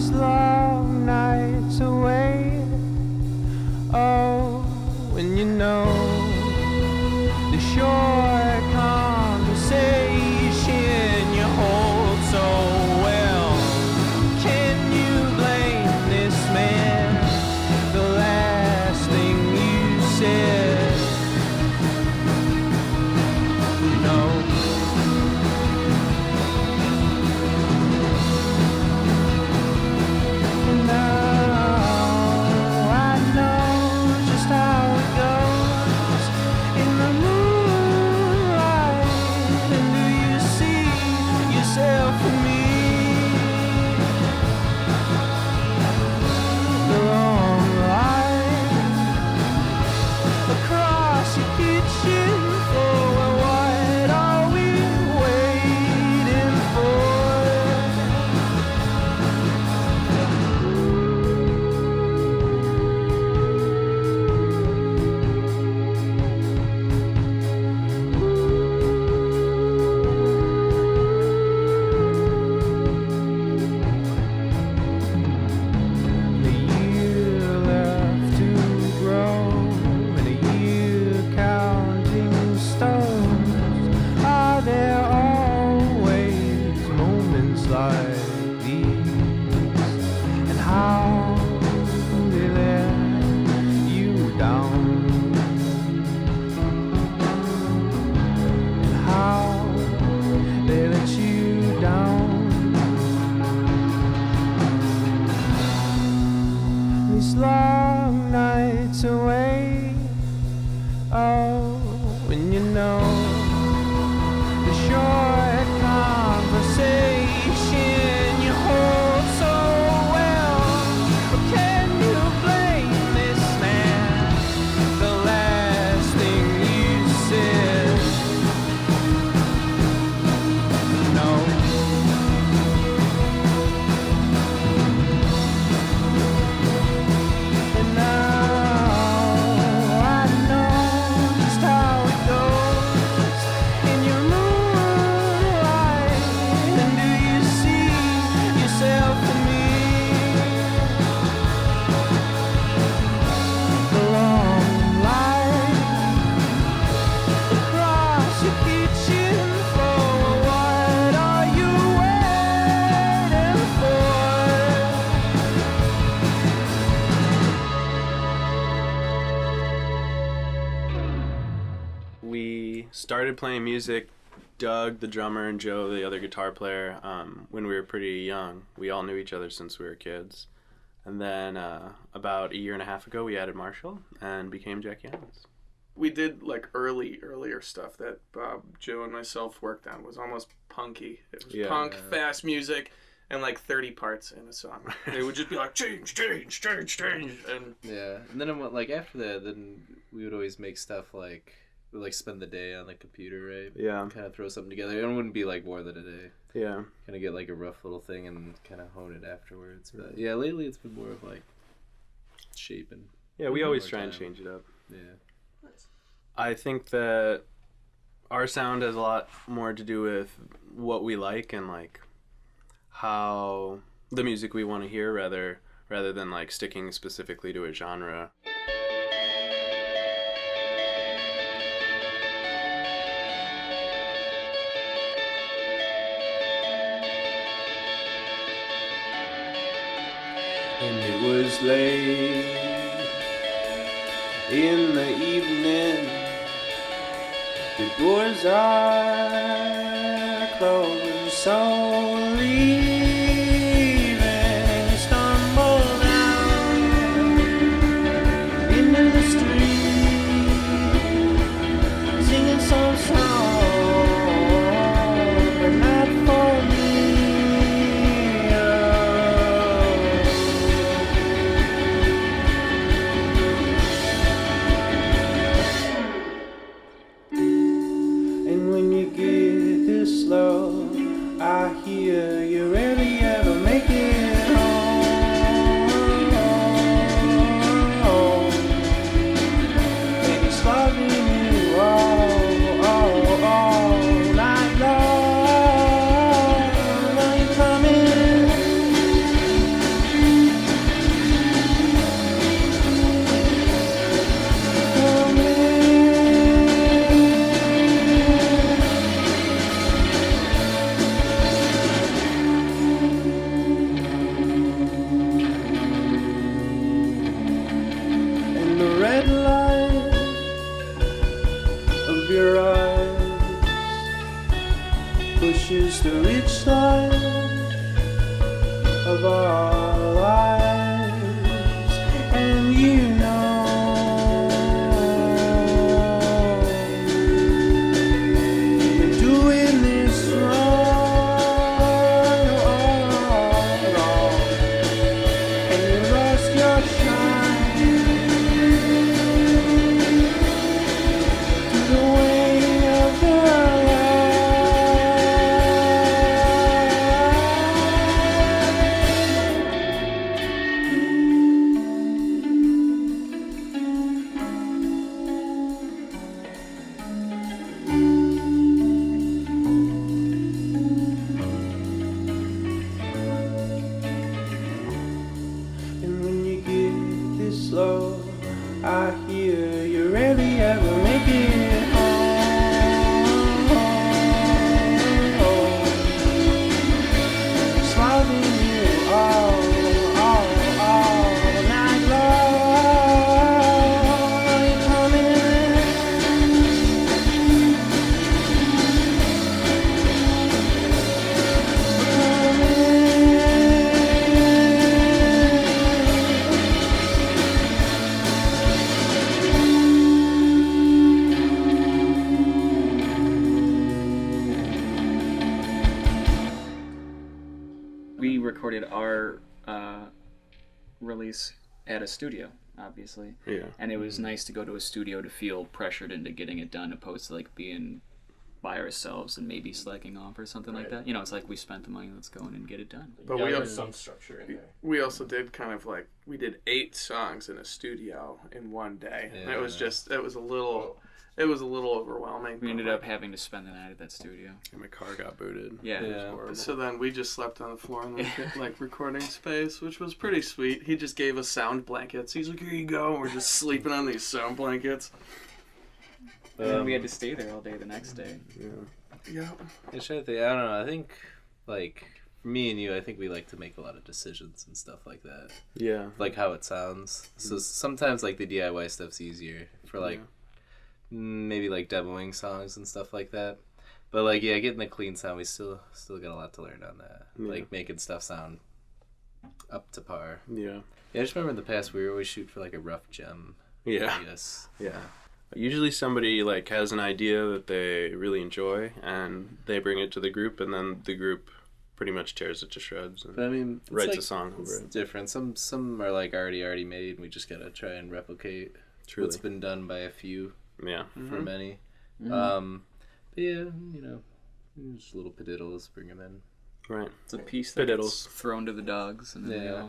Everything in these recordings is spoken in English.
these long nights away. Oh, when you know the short conversation you hold so well. Can you blame this man? The last thing you said. No. And now I know just how it goes in the moonlight. And do you see yourself in me? The long line across your kitchen floor. What are we waiting for? The year left to grow, and a year counting stones. Are there always moments like these? And how they let you down? And how they let you down? These long nights away. Oh, when you know the short conversation you hold so well. Can you blame this man? The last thing you said. No. And now I know just how it goes in your moonlight. And do you see yourself in me? The long line across your kitchen floor. What are you waiting for? We started playing music, Doug, the drummer, and Joe, the other guitar player, when we were pretty young. We all knew each other since we were kids. And then about a year and a half ago, we added Marshall and became Jackie Allen's. We did like earlier stuff that Bob, Joe, and myself worked on was almost punky. It was Yeah. punk, fast music, and like 30 parts in a song. It would just be like change, and Yeah, and then like after that, then we would always make stuff like we'd like spend the day on the computer, right? Yeah. Kind of throw something together. It wouldn't be like more than a day. Yeah. Kind of get like a rough little thing and kind of hone it afterwards. But yeah, lately it's been more of like shaping. Yeah, we always More try and time. change it up. Yeah. I think that our sound has a lot more to do with what we like and like how the music we want to hear rather than like sticking specifically to a genre. And it was late in the evening. The doors are closed, so leaving, stumble down into the street, singing some song, but not for me. And when you get this low, I of our lives, and you know you're doing this wrong, wrong, and you lost your shine to the way of the And when you get this low, I hear you rarely ever make it home. Smiling you all night long. You coming? We recorded our release at a studio, obviously, Yeah. and it was nice to go to a studio to feel pressured into getting it done, opposed to like being by ourselves and maybe slacking off or something like that. You know, it's like we spent the money, let's go in and get it done. But Yeah, we there's also some structure in there. we also did kind of like we did 8 songs in a studio in one day. And it was just it was a little overwhelming. We but, ended like, up having to spend the night at that studio. And my car got booted. Yeah. It was Yeah. horrible. So then we just slept on the floor in the like recording space, which was pretty sweet. He just gave us sound blankets. He's like, "Here you go." And we're just sleeping on these sound blankets. And then we had to stay there all day the next day. Yeah. Yeah. I'm trying to think. I don't know. I think, like, for me and you, I think we like to make a lot of decisions and stuff like that. Yeah. Like how it sounds. So sometimes, like, the DIY stuff's easier for, like, maybe, like, demoing songs and stuff like that. But, like, yeah, getting the clean sound, we still got a lot to learn on that. Yeah. Like, making stuff sound up to par. Yeah. Yeah, I just remember in the past, we would always shoot for, like, a rough gem. Yeah. I guess. Yeah. Usually somebody like has an idea that they really enjoy and they bring it to the group and then the group pretty much tears it to shreds and But I mean, it's writes like, a song over it's it. different. Some are like already made, and we just gotta try and replicate Truly. what's been done by a few Yeah. for many. Mhm. But yeah, you know, just little padiddles, bring them in. Right. It's a piece that Padiddles. gets thrown to the dogs, and then Yeah.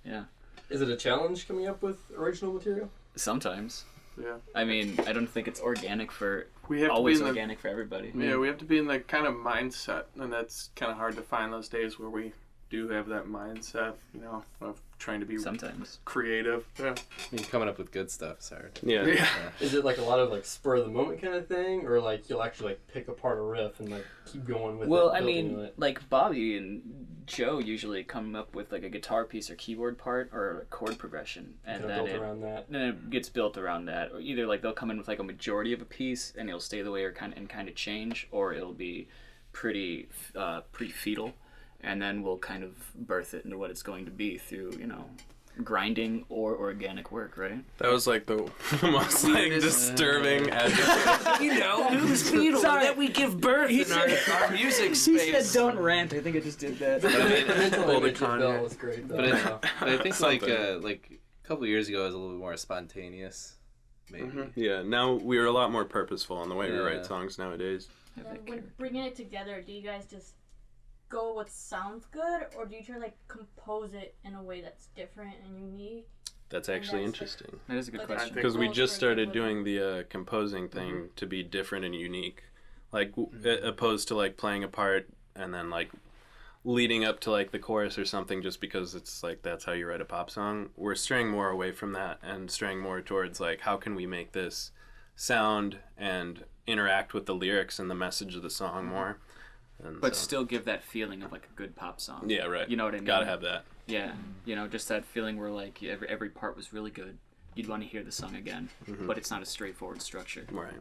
yeah. Is it a challenge coming up with original material? Sometimes. Yeah. I mean, I don't think it's organic for We have always to be in organic for everybody. yeah, we have to be in that kind of mindset, and that's kind of hard to find those days where we do have that mindset, you know, of trying to be Sometimes. creative. Yeah. I mean, coming up with good stuff is hard. Yeah. Yeah. Is it like a lot of like spur of the moment kind of thing, or like you'll actually like pick apart a riff and like keep going with it? Well, I building mean, it? like Bobby and Joe usually come up with like a guitar piece or keyboard part or a chord progression, and kind of then built around that. then it gets built around that. Or either like they'll come in with like a majority of a piece and it'll stay the way or kind of change, or it'll be pretty fetal, and then we'll kind of birth it into what it's going to be through grinding or organic work, right? That was like the most like disturbing adjective. Who's fetal that we give birth in our music space. "Don't rant." I think I just did that. But I mean, The mental Hold image it, of Kanye. Bell was great. Though. but I think like Something. like a couple years ago, it was a little bit more spontaneous. Maybe. Yeah. Now we're a lot more purposeful in the way we Yeah. write songs nowadays. And then when bringing it together, do you guys just go with what sounds good, or do you try to like compose it in a way that's different and unique? That's actually that's, like, interesting. That is a good Like, question. Because we Goals just for started example. doing the composing thing to be different and unique, like opposed to like playing a part and then like leading up to like the chorus or something just because it's like that's how you write a pop song. We're straying more away from that and straying more towards like how can we make this sound and interact with the lyrics and the message of the song more. And But so- still give that feeling of like a good pop song. yeah, right. You know what I mean? Gotta have that. Yeah, just that feeling where like every part was really good. You'd want to hear the song again, but it's not a straightforward structure. Right.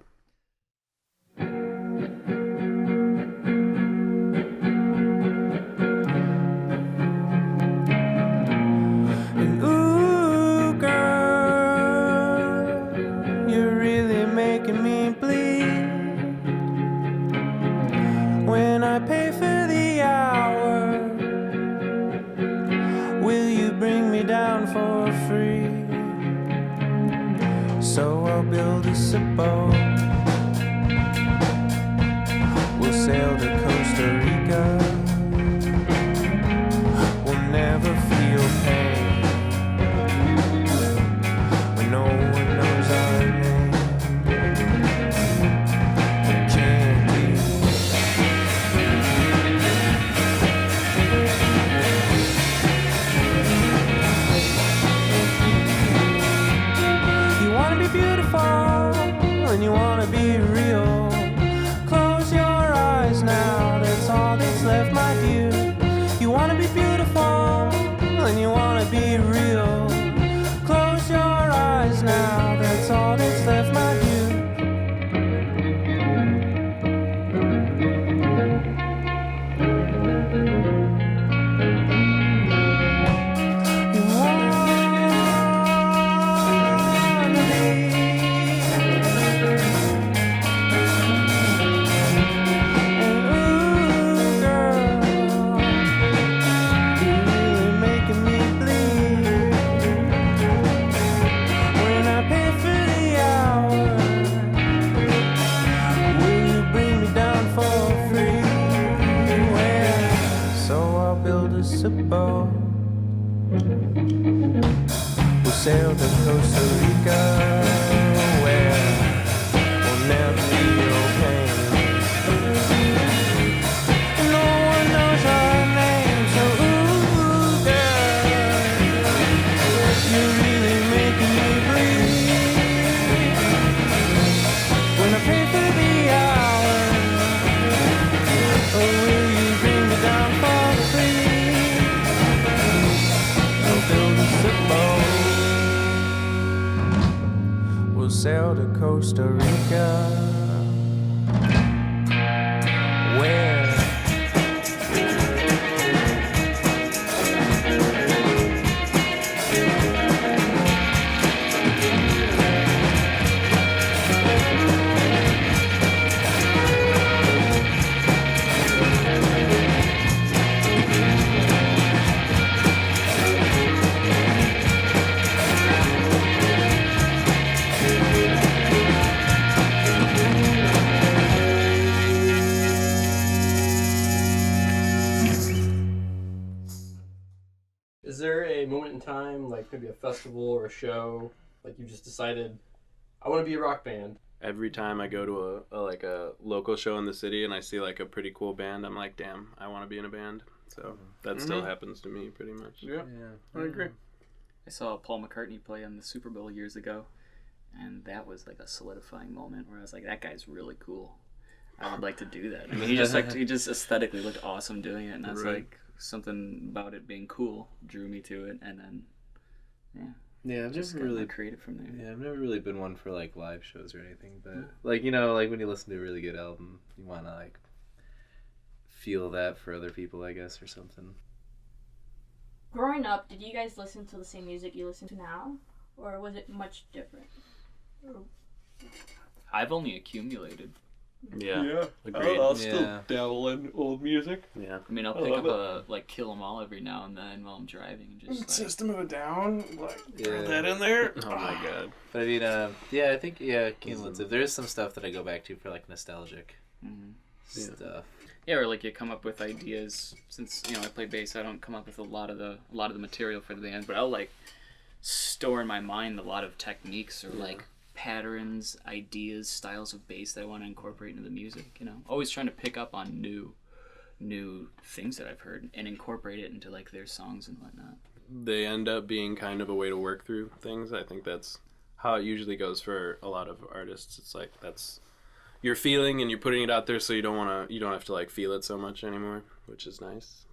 bring me down for free. So I'll build us a boat. We'll sail to Costa Rica. We'll never feel pain when no one knows our name. It can't be. You wanna be beautiful and you wanna be real. Close your eyes now, that's all that's left, my dear. You wanna be beautiful and you wanna be real. Close your eyes now, that's all that's left, my dear. You wanna be. And ooh, girl, you're really making me bleed. When I pay for the hour, will you bring me down for free? Well, so I'll build us a boat. We'll sail to Costa Rica, where we'll never feel pain. No one knows our name, so ooh, girl, you're really making me bleed. When I pay for the hour, oh, will you bring me down for free? I'll build us a boat. We'll sail to Costa Rica, where Is there a moment in time, like maybe a festival or a show, like you just decided, I want to be a rock band? Every time I go to a local show in the city and I see like a pretty cool band, I'm like, damn, I want to be in a band. So that still happens to me pretty much. Yeah, I agree. I saw Paul McCartney play on the Super Bowl years ago, and that was like a solidifying moment where I was like, that guy's really cool. I would like to do that. I mean, he just aesthetically looked awesome doing it, and that's Right. like something about it being cool drew me to it, and then Yeah, I've just never got really creative from there. Yeah, I've never really been one for like live shows or anything, but like, you know, like when you listen to a really good album, you want to like feel that for other people, I guess, or something. Growing up, did you guys listen to the same music you listen to now? Or was it much different? I've only accumulated. Yeah. Agreed. I'll Yeah. still dabble in old music. Yeah. I mean, I'll I pick up love like Kill 'Em All every now and then while I'm driving, and just like, System of a Down, like throw Yeah. that in there. Oh my god. But I mean, yeah, I think, yeah, cumulative. There is some stuff that I go back to for like nostalgic mhm. stuff. Yeah, or like you come up with ideas. Since I play bass, I don't come up with a lot of the material for the band, but I'll like store in my mind a lot of techniques or like patterns, ideas, styles of bass that I want to incorporate into the music. Always trying to pick up on new things that I've heard and incorporate it into like their songs and whatnot. They end up being kind of a way to work through things. I think that's how it usually goes for a lot of artists. It's like that's you're feeling and you're putting it out there, so you don't have to like feel it so much anymore, which is nice.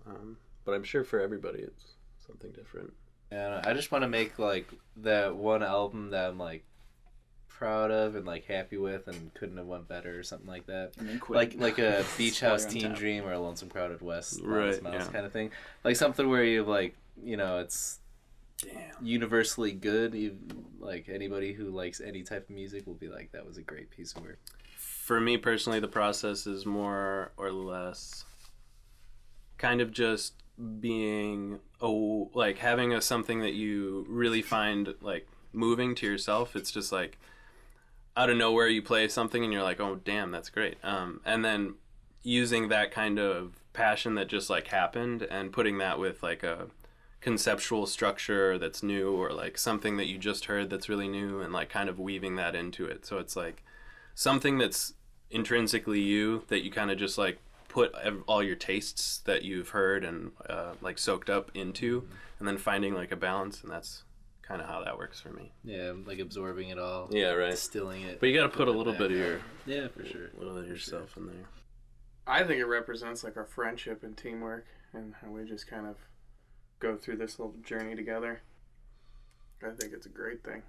But I'm sure for everybody it's something different. And I just want to make like that one album that I'm like proud of and like happy with and couldn't have went better or something like that. And then quit. Like a Beach House Water on Teen top. Dream or a Lonesome Crowded West Right, Mouse yeah. kind of thing. Like something where you like, it's Damn. universally good. Like anybody who likes any type of music will be like, that was a great piece of work. For me personally, the process is more or less kind of just being like having something that you really find like moving to yourself. It's just like out of nowhere you play something and you're like, oh damn, that's great. And then using that kind of passion that just like happened and putting that with like a conceptual structure that's new, or like something that you just heard that's really new, and like kind of weaving that into it. So it's like something that's intrinsically you, that you kind of just like put all your tastes that you've heard and like soaked up into, and then finding like a balance. And that's kind of how that works for me. Yeah, like absorbing it all. Yeah, right. Distilling it. But you got to put a little bit of your for sure. little bit of yourself in there. I think it represents like our friendship and teamwork, and how we just kind of go through this little journey together. I think it's a great thing.